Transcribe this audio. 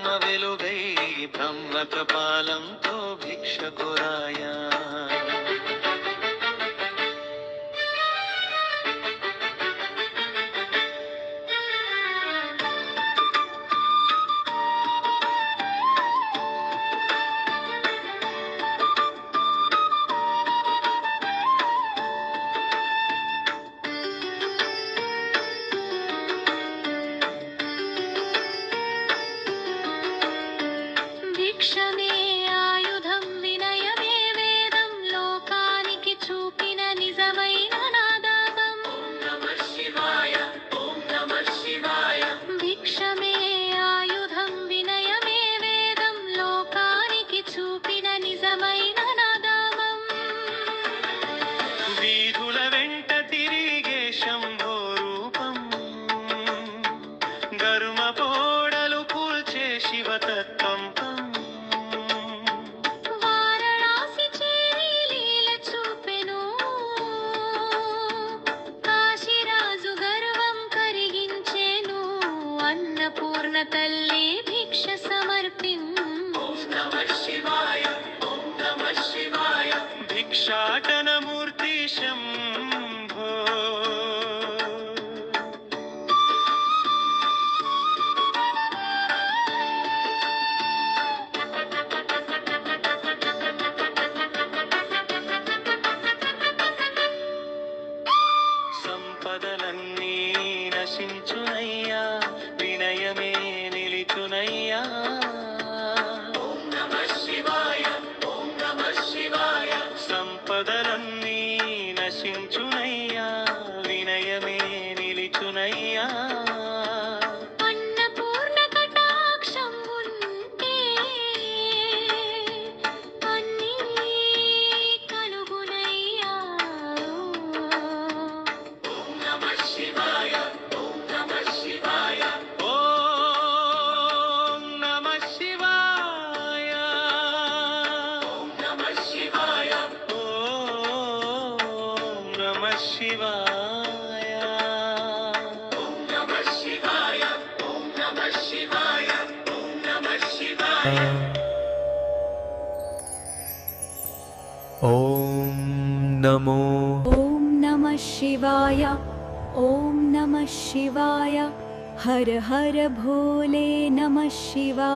బ్రహ్మ వెలుగై బ్రహ్మ కపాలంతో భిక్ష కొరాయా. భిక్షమే ఆయుధం వినయమే వేదం లోకానికి చూపిన నిజమైన నాదాబం. భిక్షమే ఆయుధం వినయమే వేదం లోకానికి చూపిన నిజమైన నాదాబం. వీధుల వెంట తిరిగే శంభో రూపం గరుమ పోడలు కూల్చే శివతత్వం. వారణాసి చేరి లీల చూపెను కాశీరాజు గర్వం కరిగించెను. అన్నపూర్ణ తల్లి భిక్ష సమర్పించు. భిక్షాటనమూర్తి శంభో. సంపదలన్నీ నశించునయ్యా వినయమే నిలిచునయ్యా. సంపదలన్నీ నశించునయ్యా వినయమే నిలిచునయ్యా. అన్నపూర్ణ కటాక్షం ఉంటే అన్నీ కలుగునయ్యా. ఓం నమః శివాయ. ఓం నమః శివాయ. ఓం నమో ఓం నమః శివాయ. ఓం నమః శివాయ. హర హర భోలే నమః శివాయ.